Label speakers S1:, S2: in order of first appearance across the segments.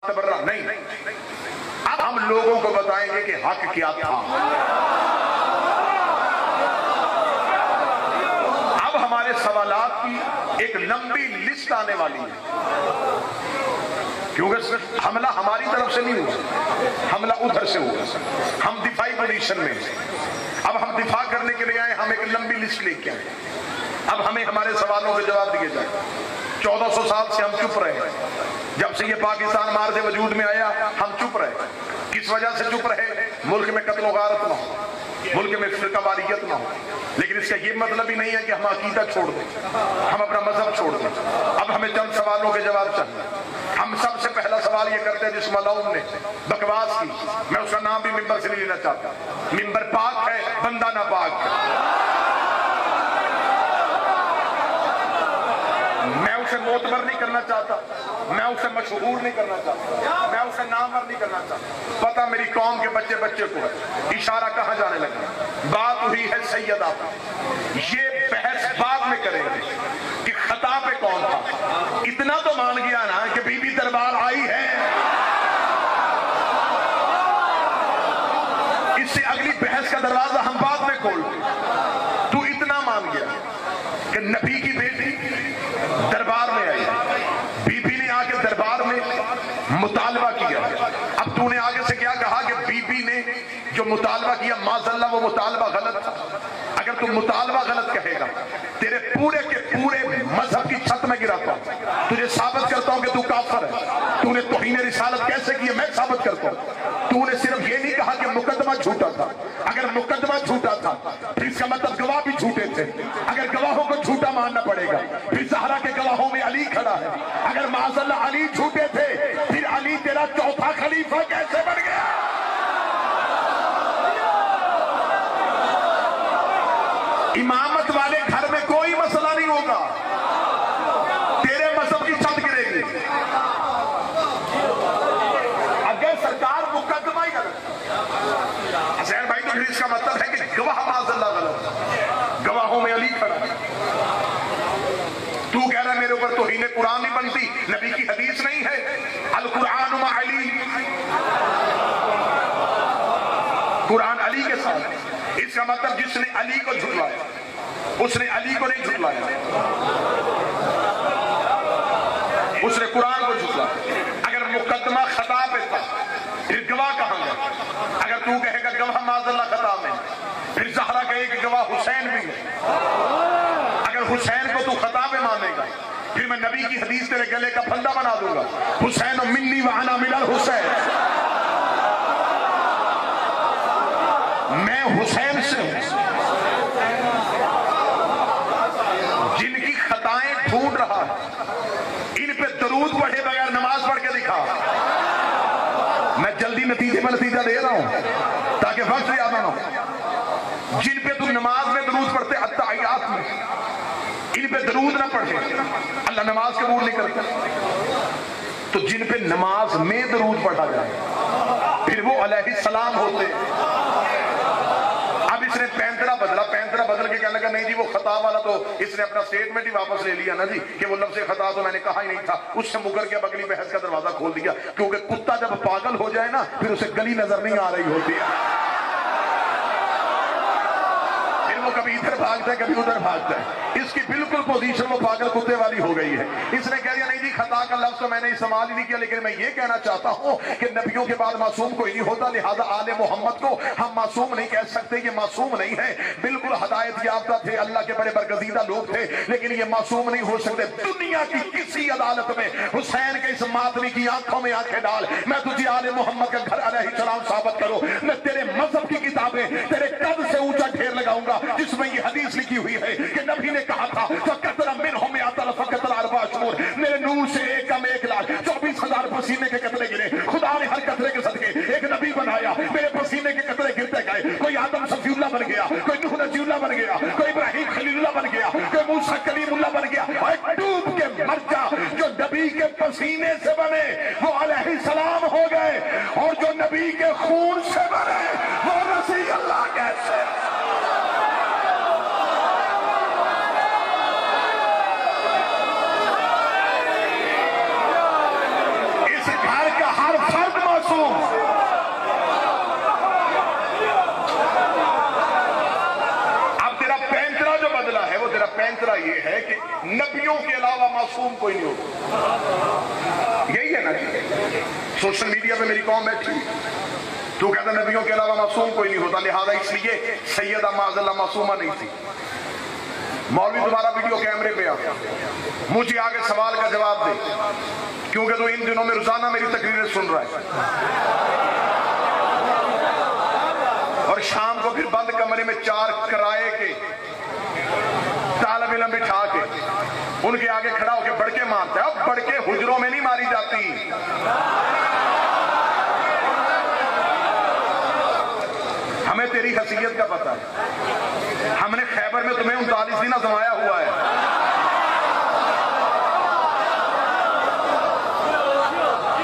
S1: तबर्रा नहीं। अब हम लोगों को बताएंगे कि हक क्या था। अब हमारे सवालात की एक लंबी लिस्ट आने वाली है, क्योंकि सिर्फ हमला हमारी तरफ से नहीं हुआ, हमला उधर से हुआ। हम दिफाई पोजीशन में, अब हम दिफा करने के लिए आए, हम एक लंबी लिस्ट लेके आए। अब हमें हमारे सवालों के जवाब दिए जाए। 1400 साल से हम चुप रहे, जब से ये पाकिस्तान मार से वजूद में आया हम चुप रहे। किस वजह से चुप रहे? मुल्क में कत्ल गारत ना हो, मुल्क में फिरकावारियत ना हो। लेकिन इसका ये मतलब ही नहीं है कि हम अकीदा छोड़ दें, हम अपना मजहब छोड़ दें। अब हमें चंद सवालों के जवाब चाहिए। हम सबसे पहला सवाल ये करते हैं, जिस मलऊन ने बकवास की, मैं उसका नाम भी मिंबर से नहीं लेना चाहता। मिंबर पाक है, बंदा ना पाक है। मैं उसे मोतबर नहीं करना चाहता, मैं उसे मशहूर नहीं करना चाहता, मैं उसे नामवर नहीं करना चाहता। पता मेरी कौम के बच्चे बच्चे को है। इशारा कहां जाने लगा? बात हुई है सैयदा पर। ये बहस बाद में करेंगे कि खता पे कौन था। इतना तो मान गया ना कि बीबी दरबार आई है, इससे अगली बहस का दरवाजा हम बाद में खोलते। तू इतना मान गया कि नबी की बेटी दरबार में आई, बीबी ने आके दरबार में मुतालबा किया। अब तूने आगे से क्या कहा कि बीबी ने जो मुतालबा किया माज़अल्लाह वो मुतालबा गलत था। अगर तू मुतालबा गलत कहेगा, तेरे पूरे के पूरे मजहब की छत में गिराता हूं, तुझे साबित करता हूं कि तू काफिर है। तूने तौहीन रिसालत कैसे की है मैं साबित करता हूं। तूने सिर्फ ये नहीं कहा कि मुकदमा झूठा था। अगर मुकदमा झूठा था फिर इसका मतलब गवाह भी झूठे थे। अगर गवाहों को झूठा मानना पड़ेगा, फिर ज़हरा के गवाहों में अली खड़ा है। अगर माज़अल्लाह अली झूठे थे, फिर अली तेरा चौथा खलीफा कैसे बन गया? इमामत वाले घर में कोई मसला नहीं होगा, तेरे मजहब की छत गिरेगी। अगर सरकार मुकदमा ही गलत, हसैन भाई तो फिर इसका मतलब है कि गवाह माज़अल्लाह गलत, गवाहों में अली खड़ा। तू कह रहा है मेरे ऊपर तौहीन कुरान नहीं बनती, नबी की हदीस नहीं है अल कुरान मा अली, कुरान अली के साथ। इसका मतलब जिसने अली को झुटलाया उसने अली को नहीं झुटलाया, उसने कुरान को झुटलाया। अगर मुकदमा खता पे था फिर गवाह कहां गया? अगर तू कहेगा गवाह माज़अल्लाह खता में, फिर ज़हरा कहे कि गवाह हुसैन भी है। अगर हुसैन को तू खता पे मानेगा, फिर मैं नबी की हदीस तेरे गले का फंदा बना दूंगा, हुसैन मिन्नी व अना मिनल हुसैन, मैं हुसैन से हूं। जिनकी खताएं ढूंढ रहा है, इन पे दरूद पढ़े बगैर नमाज पढ़ के दिखा। मैं जल्दी नतीजे में नतीजा दे रहा हूं ताकि वक्त याद ना हो। जिन पे तुम नमाज में दरूद पढ़ते अत्ताहियात में, इन पे दरूद ना पढ़े, अल्लाह नमाज कबूल नहीं करता। तो जिन पे नमाज में दरूद पढ़ा जाए फिर वो अलैहिस्सलाम होते। अब इसने पैंतरा बदल के कहने लगा नहीं जी वो खता वाला, तो इसने अपना स्टेटमेंट ही वापस ले लिया ना जी कि वो लफ्ज़ खता तो मैंने कहा ही नहीं था। उससे मुकर के अगली बहस का दरवाजा खोल दिया, क्योंकि कुत्ता जब पागल हो जाए ना फिर उसे गली नजर नहीं आ रही होती है, वो कभी इधर भागता है कभी उधर भागता है। इसकी बिल्कुल पोजीशन वो पागल कुत्ते वाली हो गई है। इसने कह दिया नहीं जी खता का लफ्ज तो मैंने इस्तेमाल ही नहीं किया, लेकिन मैं ये कहना चाहता हूं कि नबियों के बाद मासूम कोई नहीं होता, लिहाजा आले मोहम्मद को हम मासूम नहीं कह सकते। ये मासूम नहीं है, बिल्कुल हदायत याफ्ता थे, अल्लाह के बड़े बरगजीदा लोग थे, लेकिन ये मासूम नहीं हो सकते। दुनिया की किसी अदालत में हुसैन के इस मातमी की आंखों में आंखें डाल, मैं तुझे आले मोहम्मद का घर अलैहिस्सलाम साबित करो, मैं तेरे मजहब की किताबें तेरे कद से ऊंचा ढेर लगाऊंगा जिसमें ये हदीस लिखी हुई है कि नबी ने कहा था मेरे नूर से एक कम 1,24,000 पसीने के कतरे गिरे। खुदा ने हर कतरे के सदके एक नबी बनाया, मेरे पसीने के कतरे गिरते गए। कोई आदम सफीउल्लाह बन गया, कोई नूह नजीउल्लाह बन गया, कोई इब्राहिम खलीलुल्लाह बन गया, कोई मूसा कलीमुल्लाह बन गया। और डूब के मर जा, जो नबी के पसीने से बने वो अलैहिस्सलाम हो गए, और जो नबी के खून से बने वो रसी अल्लाह कैसे। नबियों के अलावा मासूम कोई नहीं होता। यही है ना जी। सोशल मीडिया पे मेरी कौम बैठी, तू कहता नबियों के अलावा मासूम कोई नहीं होता, लिहाजा इसलिए सैयदा माज़ल्ला मासूमा नहीं थी। मौलवी दोबारा वीडियो कैमरे पे आ, मुझे आगे सवाल का जवाब दे, क्योंकि तू इन दिनों में रोजाना मेरी तकरीरें सुन रहा है और शाम को फिर बंद कमरे में 4 किराए के तालिब इल्म बिठा के उनके आगे खड़ा होकर बड़के मारता है। अब बड़के हुजरों में नहीं मारी जाती, हमें तेरी हसीयत का पता है। हमने खैबर में तुम्हें 39 दिन आजमाया हुआ है।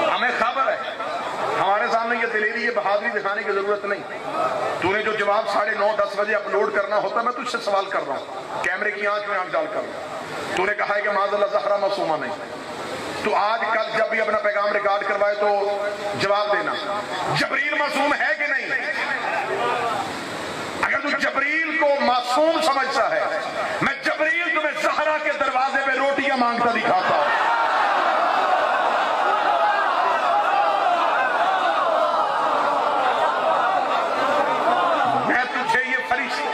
S1: हमें खबर है, हमारे सामने ये दिलेरी, ये बहादुरी दिखाने की जरूरत नहीं। तूने जो जवाब 9:30-10 बजे अपलोड करना होता, मैं तुझसे सवाल कर रहा हूं, कैमरे की आंख में आंख डालकर। तूने कहा है कि माज़ल्ला ज़हरा मासूमा नहीं। तो आज कल जब भी अपना पैगाम रिकॉर्ड करवाए तो जवाब देना, जबरील मासूम है कि नहीं? अगर तू जबरील को मासूम समझता है, मैं जबरील तुम्हें ज़हरा के दरवाजे पे रोटियां मांगता दिखाता हूं। मैं तुझे ये फरिश्ते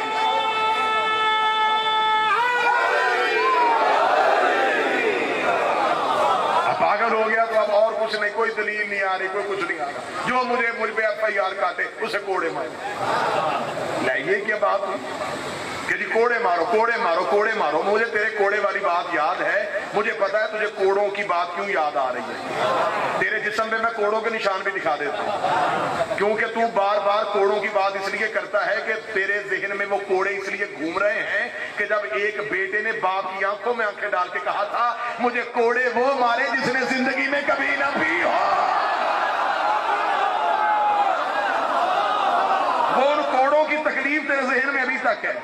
S1: पागल हो गया तो अब और कुछ नहीं, कोई दलील नहीं आ रही, कोई कुछ नहीं आ रहा। जो मुझ पे FIR काटे उसे कोड़े मारो। ये क्या बात हुई कि जी कोड़े मारो, कोड़े मारो, कोड़े मारो। मुझे तेरे कोड़े वाली बात याद है, मुझे पता है तुझे कोड़ों की बात क्यों याद आ रही है। तेरे जिस्म पे मैं कोड़ों के निशान भी दिखा देता हूं, क्योंकि तू बार बार कोड़ों की बात इसलिए करता है कि तेरे जहन में वो कोड़े इसलिए घूम रहे हैं कि जब एक बेटे ने बाप की आंखों में आंखें डाल के कहा था, मुझे कोड़े वो मारे जिसने जिंदगी में कभी ना पी हो। वो उन कोड़ों की तकलीफ तेरे जहन में अभी तक है।